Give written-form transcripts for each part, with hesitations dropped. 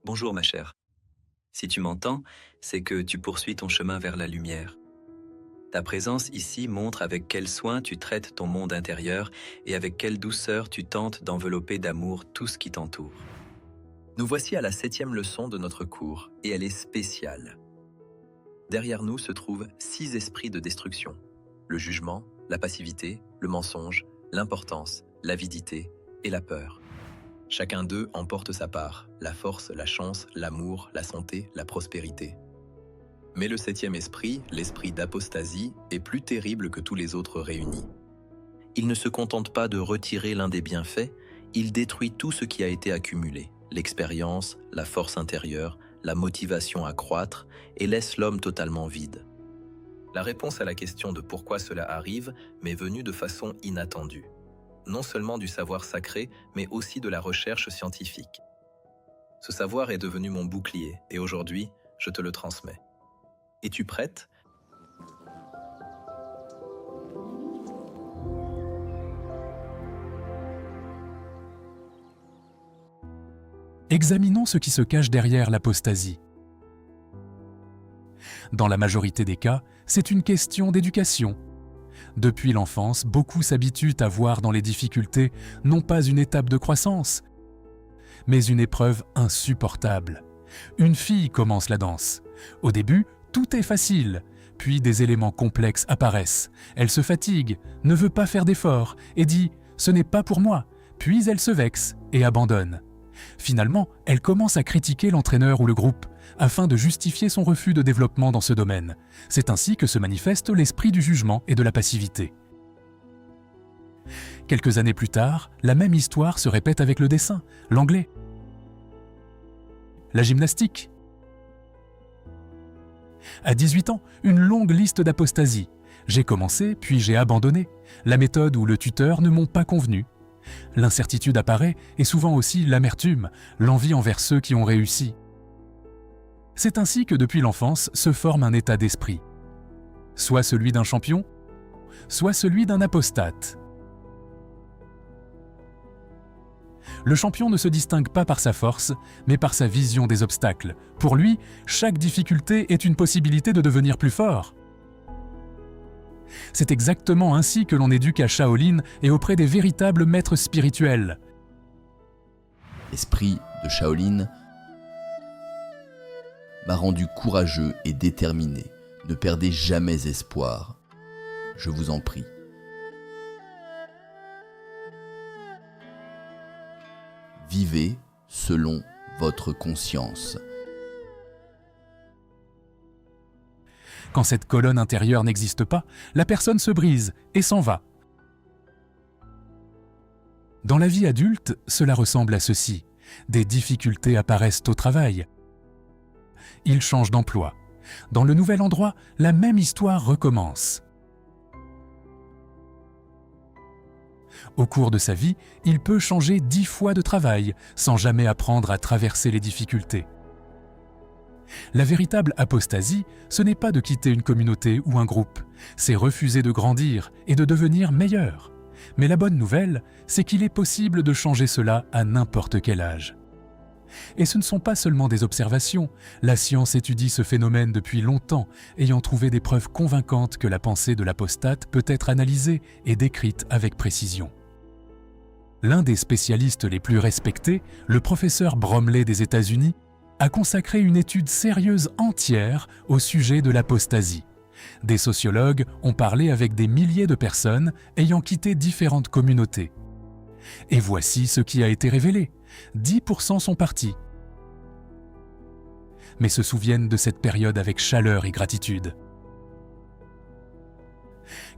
Bonjour ma chère. Si tu m'entends, c'est que tu poursuis ton chemin vers la lumière. Ta présence ici montre avec quel soin tu traites ton monde intérieur et avec quelle douceur tu tentes d'envelopper d'amour tout ce qui t'entoure. Nous voici à la 7e leçon de notre cours, et elle est spéciale. Derrière nous se trouvent 6 esprits de destruction. Le jugement, la passivité, le mensonge, l'importance, l'avidité et la peur. Chacun d'eux emporte sa part, la force, la chance, l'amour, la santé, la prospérité. Mais le 7e esprit, l'esprit d'apostasie, est plus terrible que tous les autres réunis. Il ne se contente pas de retirer l'un des bienfaits, il détruit tout ce qui a été accumulé, l'expérience, la force intérieure, la motivation à croître, et laisse l'homme totalement vide. La réponse à la question de pourquoi cela arrive m'est venue de façon inattendue. Non seulement du savoir sacré, mais aussi de la recherche scientifique. Ce savoir est devenu mon bouclier, et aujourd'hui, je te le transmets. Es-tu prête? Examinons ce qui se cache derrière l'apostasie. Dans la majorité des cas, c'est une question d'éducation. Depuis l'enfance, beaucoup s'habituent à voir dans les difficultés non pas une étape de croissance, mais une épreuve insupportable. Une fille commence la danse. Au début, tout est facile, puis des éléments complexes apparaissent. Elle se fatigue, ne veut pas faire d'efforts et dit « ce n'est pas pour moi », puis elle se vexe et abandonne. Finalement, elle commence à critiquer l'entraîneur ou le groupe, afin de justifier son refus de développement dans ce domaine. C'est ainsi que se manifeste l'esprit du jugement et de la passivité. Quelques années plus tard, la même histoire se répète avec le dessin, l'anglais, la gymnastique. À 18 ans, une longue liste d'apostasies. J'ai commencé, puis j'ai abandonné. La méthode ou le tuteur ne m'ont pas convenu. L'incertitude apparaît et souvent aussi l'amertume, l'envie envers ceux qui ont réussi. C'est ainsi que depuis l'enfance se forme un état d'esprit. Soit celui d'un champion, soit celui d'un apostate. Le champion ne se distingue pas par sa force, mais par sa vision des obstacles. Pour lui, chaque difficulté est une possibilité de devenir plus fort. C'est exactement ainsi que l'on éduque à Shaolin et auprès des véritables maîtres spirituels. L'esprit de Shaolin m'a rendu courageux et déterminé. Ne perdez jamais espoir. Je vous en prie. Vivez selon votre conscience. Quand cette colonne intérieure n'existe pas, la personne se brise et s'en va. Dans la vie adulte, cela ressemble à ceci. Des difficultés apparaissent au travail. Il change d'emploi. Dans le nouvel endroit, la même histoire recommence. Au cours de sa vie, il peut changer 10 fois de travail sans jamais apprendre à traverser les difficultés. La véritable apostasie, ce n'est pas de quitter une communauté ou un groupe, c'est refuser de grandir et de devenir meilleur. Mais la bonne nouvelle, c'est qu'il est possible de changer cela à n'importe quel âge. Et ce ne sont pas seulement des observations, la science étudie ce phénomène depuis longtemps, ayant trouvé des preuves convaincantes que la pensée de l'apostate peut être analysée et décrite avec précision. L'un des spécialistes les plus respectés, le professeur Bromley des États-Unis, a consacré une étude sérieuse entière au sujet de l'apostasie. Des sociologues ont parlé avec des milliers de personnes ayant quitté différentes communautés. Et voici ce qui a été révélé. 10% sont partis, mais se souviennent de cette période avec chaleur et gratitude.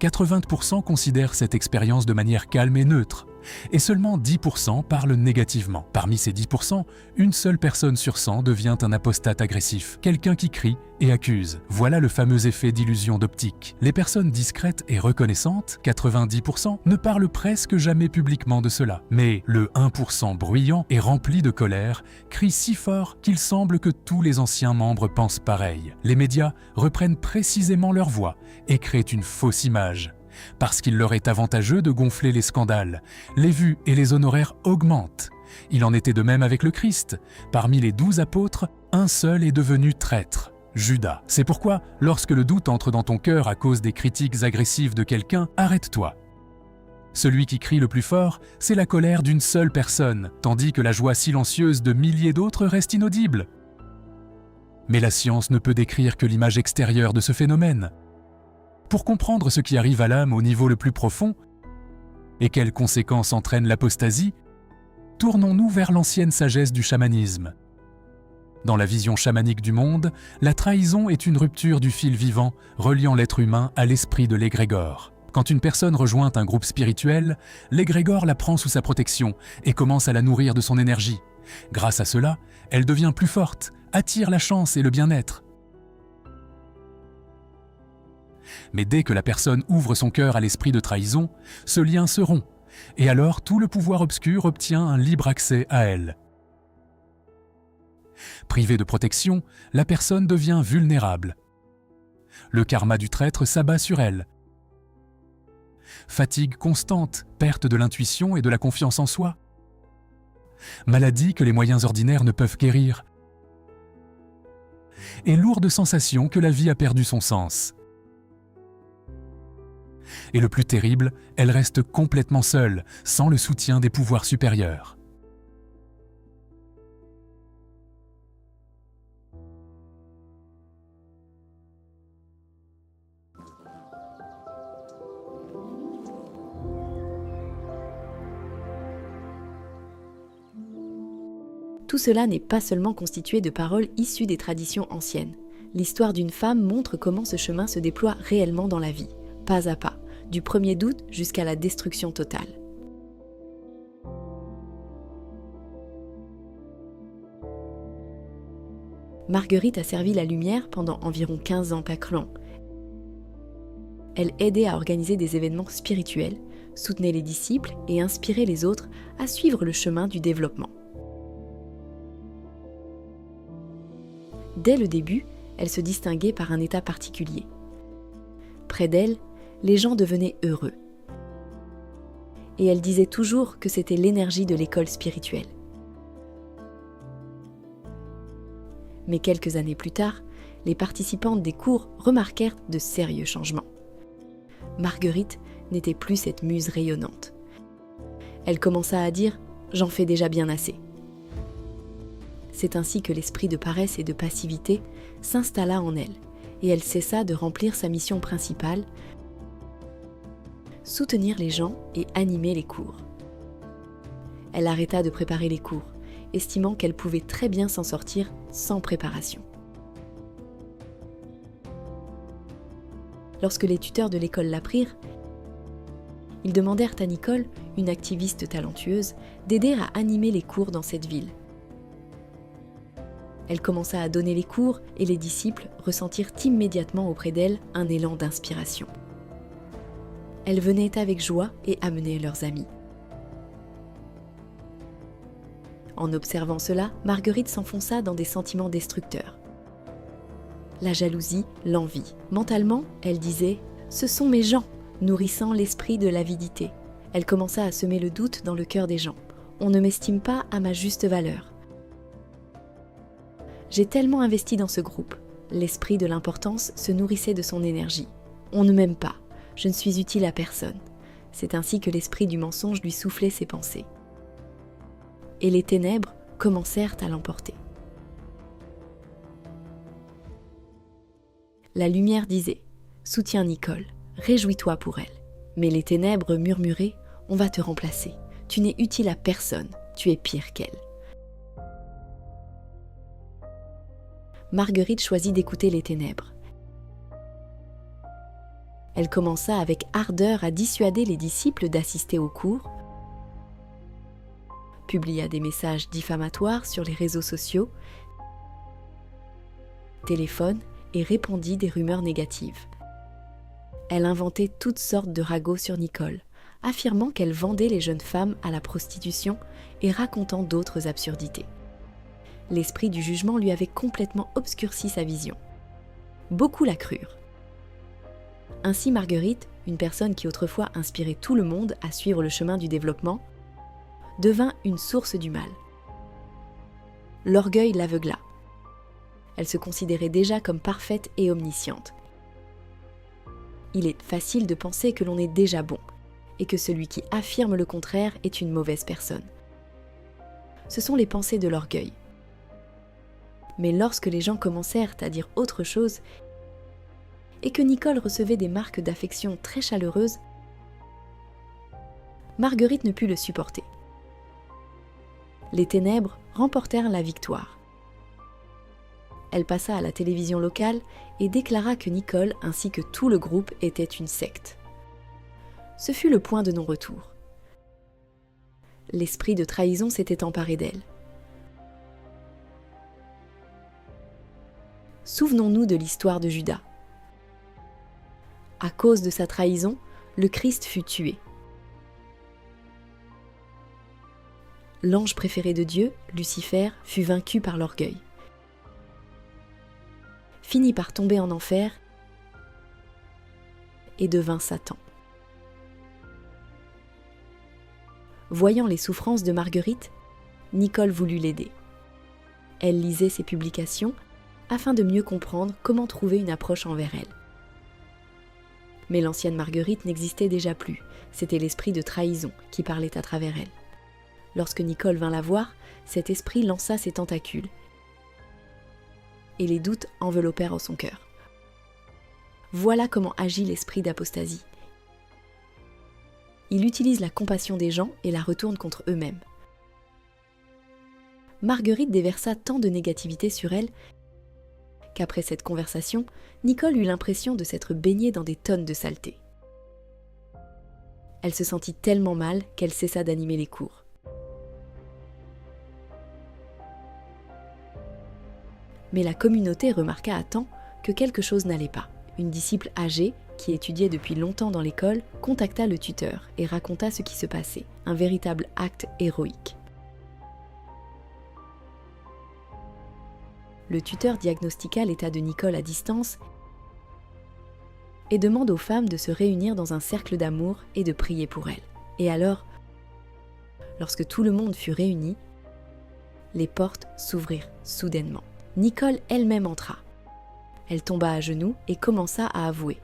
80% considèrent cette expérience de manière calme et neutre, et seulement 10% parlent négativement. Parmi ces 10%, une seule personne sur 100 devient un apostate agressif, quelqu'un qui crie et accuse. Voilà le fameux effet d'illusion d'optique. Les personnes discrètes et reconnaissantes, 90%, ne parlent presque jamais publiquement de cela. Mais le 1% bruyant et rempli de colère crie si fort qu'il semble que tous les anciens membres pensent pareil. Les médias reprennent précisément leur voix et créent une fausse image. Parce qu'il leur est avantageux de gonfler les scandales, les vues et les honoraires augmentent. Il en était de même avec le Christ. Parmi les 12 apôtres, un seul est devenu traître, Judas. C'est pourquoi, lorsque le doute entre dans ton cœur à cause des critiques agressives de quelqu'un, arrête-toi. Celui qui crie le plus fort, c'est la colère d'une seule personne, tandis que la joie silencieuse de milliers d'autres reste inaudible. Mais la science ne peut décrire que l'image extérieure de ce phénomène. Pour comprendre ce qui arrive à l'âme au niveau le plus profond, et quelles conséquences entraîne l'apostasie, tournons-nous vers l'ancienne sagesse du chamanisme. Dans la vision chamanique du monde, la trahison est une rupture du fil vivant reliant l'être humain à l'esprit de l'égrégore. Quand une personne rejoint un groupe spirituel, l'égrégore la prend sous sa protection et commence à la nourrir de son énergie. Grâce à cela, elle devient plus forte, attire la chance et le bien-être. Mais dès que la personne ouvre son cœur à l'esprit de trahison, ce lien se rompt, et alors tout le pouvoir obscur obtient un libre accès à elle. Privée de protection, la personne devient vulnérable. Le karma du traître s'abat sur elle. Fatigue constante, perte de l'intuition et de la confiance en soi. Maladie que les moyens ordinaires ne peuvent guérir. Et lourde sensation que la vie a perdu son sens. Et le plus terrible, elle reste complètement seule, sans le soutien des pouvoirs supérieurs. Tout cela n'est pas seulement constitué de paroles issues des traditions anciennes. L'histoire d'une femme montre comment ce chemin se déploie réellement dans la vie, pas à pas, du premier doute jusqu'à la destruction totale. Marguerite a servi la lumière pendant environ 15 ans à Clan. Elle aidait à organiser des événements spirituels, soutenait les disciples et inspirait les autres à suivre le chemin du développement. Dès le début, elle se distinguait par un état particulier. Près d'elle, les gens devenaient heureux. Et elle disait toujours que c'était l'énergie de l'école spirituelle. Mais quelques années plus tard, les participantes des cours remarquèrent de sérieux changements. Marguerite n'était plus cette muse rayonnante. Elle commença à dire « j'en fais déjà bien assez ». C'est ainsi que l'esprit de paresse et de passivité s'installa en elle, et elle cessa de remplir sa mission principale, soutenir les gens et animer les cours. Elle arrêta de préparer les cours, estimant qu'elle pouvait très bien s'en sortir sans préparation. Lorsque les tuteurs de l'école l'apprirent, ils demandèrent à Nicole, une activiste talentueuse, d'aider à animer les cours dans cette ville. Elle commença à donner les cours et les disciples ressentirent immédiatement auprès d'elle un élan d'inspiration. Elles venaient avec joie et amenaient leurs amis. En observant cela, Marguerite s'enfonça dans des sentiments destructeurs. La jalousie, l'envie. Mentalement, elle disait « ce sont mes gens », nourrissant l'esprit de l'avidité. Elle commença à semer le doute dans le cœur des gens. On ne m'estime pas à ma juste valeur. J'ai tellement investi dans ce groupe. L'esprit de l'importance se nourrissait de son énergie. On ne m'aime pas. Je ne suis utile à personne. C'est ainsi que l'esprit du mensonge lui soufflait ses pensées. Et les ténèbres commencèrent à l'emporter. La lumière disait « Soutiens Nicole, réjouis-toi pour elle ». Mais les ténèbres murmuraient « On va te remplacer. Tu n'es utile à personne. Tu es pire qu'elle. » Marguerite choisit d'écouter les ténèbres. Elle commença avec ardeur à dissuader les disciples d'assister aux cours, publia des messages diffamatoires sur les réseaux sociaux, téléphone et répandit des rumeurs négatives. Elle inventait toutes sortes de ragots sur Nicole, affirmant qu'elle vendait les jeunes femmes à la prostitution et racontant d'autres absurdités. L'esprit du jugement lui avait complètement obscurci sa vision. Beaucoup la crurent. Ainsi Marguerite, une personne qui autrefois inspirait tout le monde à suivre le chemin du développement, devint une source du mal. L'orgueil l'aveugla. Elle se considérait déjà comme parfaite et omnisciente. Il est facile de penser que l'on est déjà bon, et que celui qui affirme le contraire est une mauvaise personne. Ce sont les pensées de l'orgueil. Mais lorsque les gens commencèrent à dire autre chose, et que Nicole recevait des marques d'affection très chaleureuses, Marguerite ne put le supporter. Les ténèbres remportèrent la victoire. Elle passa à la télévision locale et déclara que Nicole ainsi que tout le groupe était une secte. Ce fut le point de non-retour. L'esprit de trahison s'était emparé d'elle. Souvenons-nous de l'histoire de Judas. À cause de sa trahison, le Christ fut tué. L'ange préféré de Dieu, Lucifer, fut vaincu par l'orgueil. Finit par tomber en enfer et devint Satan. Voyant les souffrances de Marguerite, Nicole voulut l'aider. Elle lisait ses publications afin de mieux comprendre comment trouver une approche envers elle. Mais l'ancienne Marguerite n'existait déjà plus, c'était l'esprit de trahison qui parlait à travers elle. Lorsque Nicole vint la voir, cet esprit lança ses tentacules et les doutes enveloppèrent son cœur. Voilà comment agit l'esprit d'apostasie. Il utilise la compassion des gens et la retourne contre eux-mêmes. Marguerite déversa tant de négativité sur elle qu'après cette conversation, Nicole eut l'impression de s'être baignée dans des tonnes de saleté. Elle se sentit tellement mal qu'elle cessa d'animer les cours. Mais la communauté remarqua à temps que quelque chose n'allait pas. Une disciple âgée, qui étudiait depuis longtemps dans l'école, contacta le tuteur et raconta ce qui se passait, un véritable acte héroïque. Le tuteur diagnostiqua l'état de Nicole à distance et demande aux femmes de se réunir dans un cercle d'amour et de prier pour elle. Et alors, lorsque tout le monde fut réuni, les portes s'ouvrirent soudainement. Nicole elle-même entra. Elle tomba à genoux et commença à avouer.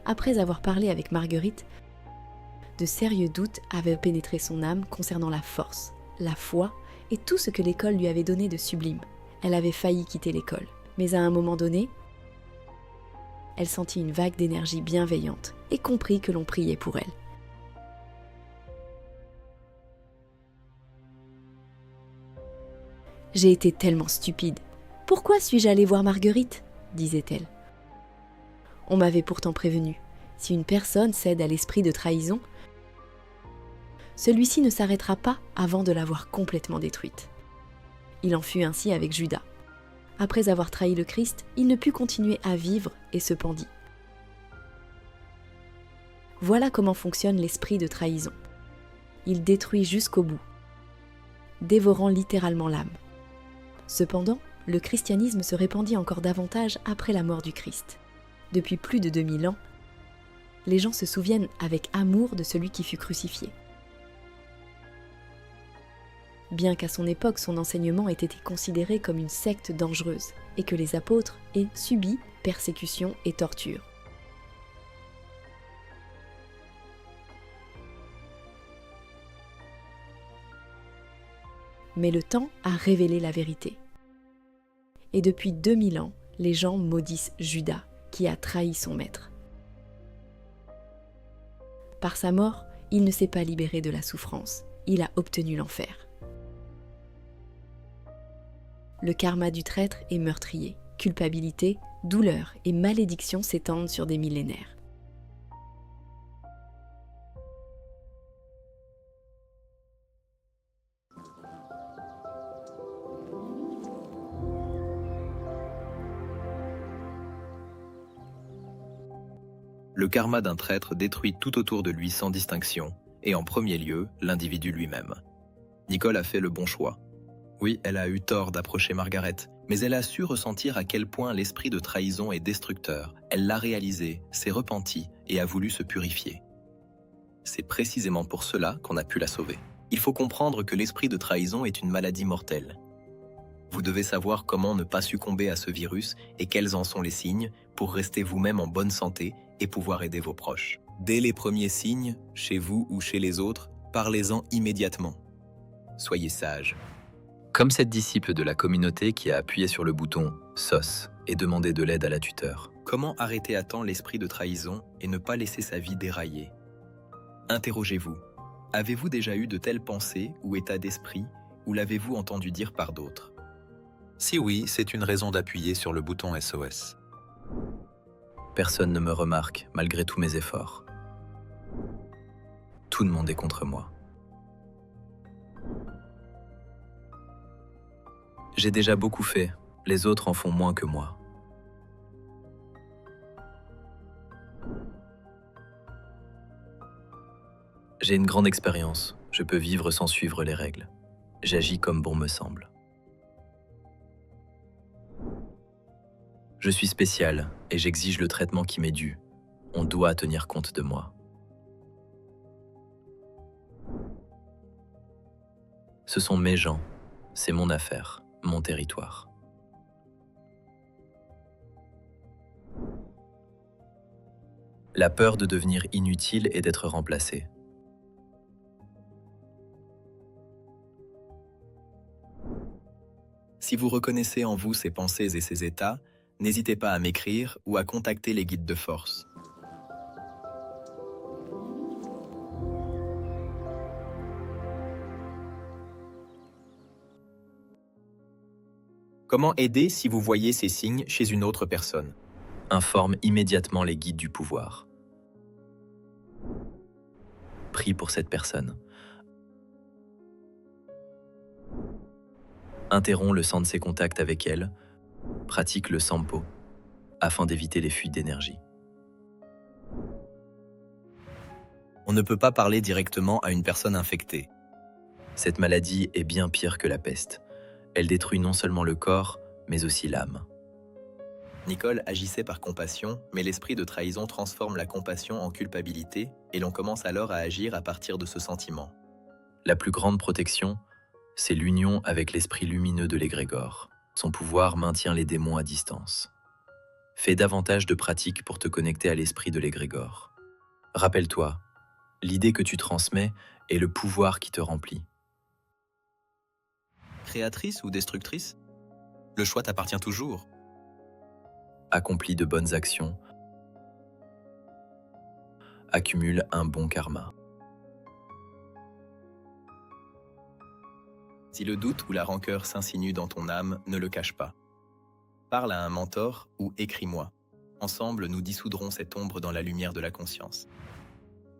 Après avoir parlé avec Marguerite, de sérieux doutes avaient pénétré son âme concernant la force, la foi et tout ce que l'école lui avait donné de sublime. Elle avait failli quitter l'école, mais à un moment donné, elle sentit une vague d'énergie bienveillante et comprit que l'on priait pour elle. « J'ai été tellement stupide. Pourquoi suis-je allée voir Marguerite ?» disait-elle. « On m'avait pourtant prévenu. Si une personne cède à l'esprit de trahison, celui-ci ne s'arrêtera pas avant de l'avoir complètement détruite. » Il en fut ainsi avec Judas. Après avoir trahi le Christ, il ne put continuer à vivre et se pendit. Voilà comment fonctionne l'esprit de trahison. Il détruit jusqu'au bout, dévorant littéralement l'âme. Cependant, le christianisme se répandit encore davantage après la mort du Christ. Depuis plus de 2000 ans, les gens se souviennent avec amour de celui qui fut crucifié. Bien qu'à son époque son enseignement ait été considéré comme une secte dangereuse et que les apôtres aient subi persécutions et tortures. Mais le temps a révélé la vérité. Et depuis 2000 ans, les gens maudissent Judas, qui a trahi son maître. Par sa mort, il ne s'est pas libéré de la souffrance, il a obtenu l'enfer. Le karma du traître est meurtrier. Culpabilité, douleur et malédiction s'étendent sur des millénaires. Le karma d'un traître détruit tout autour de lui sans distinction, et en premier lieu, l'individu lui-même. Nicole a fait le bon choix. Oui, elle a eu tort d'approcher Margaret, Mais elle a su ressentir à quel point l'esprit de trahison est destructeur. Elle l'a réalisé, s'est repentie et a voulu se purifier. C'est précisément pour cela qu'on a pu la sauver. Il faut comprendre que l'esprit de trahison est une maladie mortelle. Vous devez savoir comment ne pas succomber à ce virus et quels en sont les signes pour rester vous-même en bonne santé et pouvoir aider vos proches. Dès les premiers signes, chez vous ou chez les autres, parlez-en immédiatement. Soyez sages. Comme cette disciple de la communauté qui a appuyé sur le bouton « SOS » et demandé de l'aide à la tuteure. Comment arrêter à temps l'esprit de trahison et ne pas laisser sa vie dérailler? Interrogez-vous. Avez-vous déjà eu de telles pensées ou états d'esprit ou l'avez-vous entendu dire par d'autres? Si oui, c'est une raison d'appuyer sur le bouton SOS. Personne ne me remarque malgré tous mes efforts. Tout le monde est contre moi. J'ai déjà beaucoup fait, les autres en font moins que moi. J'ai une grande expérience, je peux vivre sans suivre les règles. J'agis comme bon me semble. Je suis spécial et j'exige le traitement qui m'est dû. On doit tenir compte de moi. Ce sont mes gens, c'est mon affaire, mon territoire. La peur de devenir inutile et d'être remplacé. Si vous reconnaissez en vous ces pensées et ces états, n'hésitez pas à m'écrire ou à contacter les guides de force. Comment aider si vous voyez ces signes chez une autre personne? Informe immédiatement les guides du pouvoir. Prie pour cette personne. Interromps le sang de ses contacts avec elle. Pratique le sampo afin d'éviter les fuites d'énergie. On ne peut pas parler directement à une personne infectée. Cette maladie est bien pire que la peste. Elle détruit non seulement le corps, mais aussi l'âme. Nicole agissait par compassion, mais l'esprit de trahison transforme la compassion en culpabilité et l'on commence alors à agir à partir de ce sentiment. La plus grande protection, c'est l'union avec l'esprit lumineux de l'égrégore. Son pouvoir maintient les démons à distance. Fais davantage de pratiques pour te connecter à l'esprit de l'égrégore. Rappelle-toi, l'idée que tu transmets est le pouvoir qui te remplit. Créatrice ou destructrice? Le choix t'appartient toujours. Accomplis de bonnes actions. Accumule un bon karma. Si le doute ou la rancœur s'insinue dans ton âme, ne le cache pas. Parle à un mentor ou écris-moi. Ensemble, nous dissoudrons cette ombre dans la lumière de la conscience.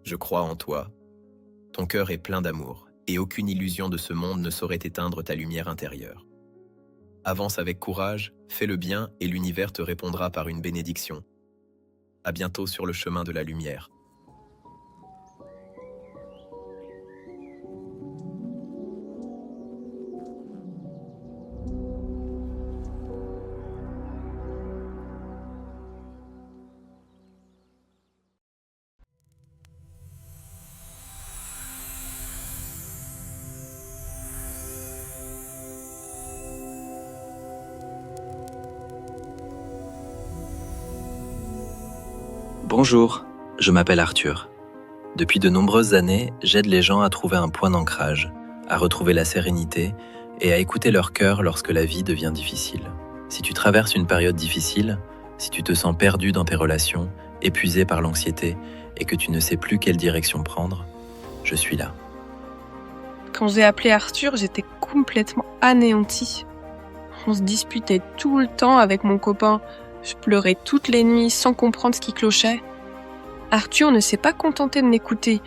Je crois en toi. Ton cœur est plein d'amour, et aucune illusion de ce monde ne saurait éteindre ta lumière intérieure. Avance avec courage, fais le bien et l'univers te répondra par une bénédiction. À bientôt sur le chemin de la lumière. Bonjour, je m'appelle Arthur. Depuis de nombreuses années, j'aide les gens à trouver un point d'ancrage, à retrouver la sérénité et à écouter leur cœur lorsque la vie devient difficile. Si tu traverses une période difficile, si tu te sens perdu dans tes relations, épuisé par l'anxiété et que tu ne sais plus quelle direction prendre, je suis là. Quand j'ai appelé Arthur, j'étais complètement anéantie. On se disputait tout le temps avec mon copain. Je pleurais toutes les nuits sans comprendre ce qui clochait. Arthur ne s'est pas contenté de m'écouter.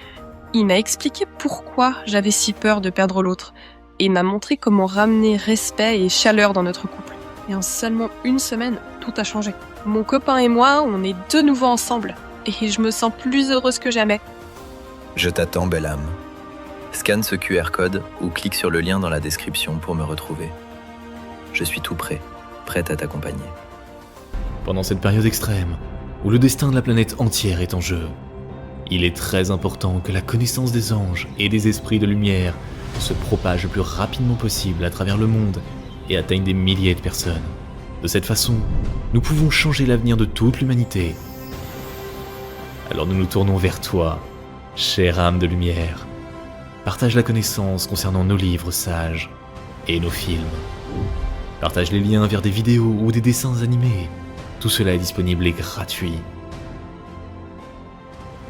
Il m'a expliqué pourquoi j'avais si peur de perdre l'autre et m'a montré comment ramener respect et chaleur dans notre couple. Et en seulement une semaine, tout a changé. Mon copain et moi, on est de nouveau ensemble et je me sens plus heureuse que jamais. Je t'attends, belle âme. Scanne ce QR code ou clique sur le lien dans la description pour me retrouver. Je suis tout prêt. prête à t'accompagner. Pendant cette période extrême, où le destin de la planète entière est en jeu, il est très important que la connaissance des anges et des esprits de lumière se propage le plus rapidement possible à travers le monde et atteigne des milliers de personnes. De cette façon, nous pouvons changer l'avenir de toute l'humanité. Alors nous nous tournons vers toi, chère âme de lumière. Partage la connaissance concernant nos livres sages et nos films. Partage les liens vers des vidéos ou des dessins animés. Tout cela est disponible et gratuit.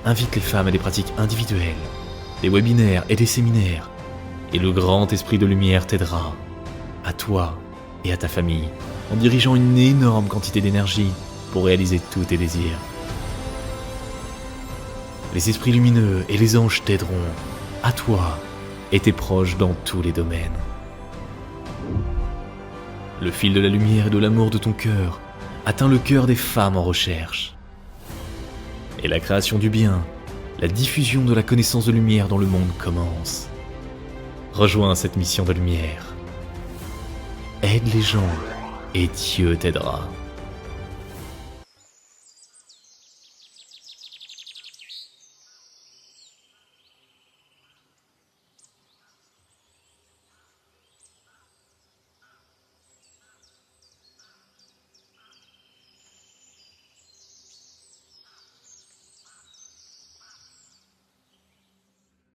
Invite les femmes à des pratiques individuelles, des webinaires et des séminaires, et le grand esprit de lumière t'aidera, à toi et à ta famille, en dirigeant une énorme quantité d'énergie pour réaliser tous tes désirs. Les esprits lumineux et les anges t'aideront, à toi et tes proches dans tous les domaines. Le fil de la lumière et de l'amour de ton cœur atteint le cœur des femmes en recherche. Et la création du bien, la diffusion de la connaissance de lumière dans le monde commence. Rejoins cette mission de lumière. Aide les gens et Dieu t'aidera.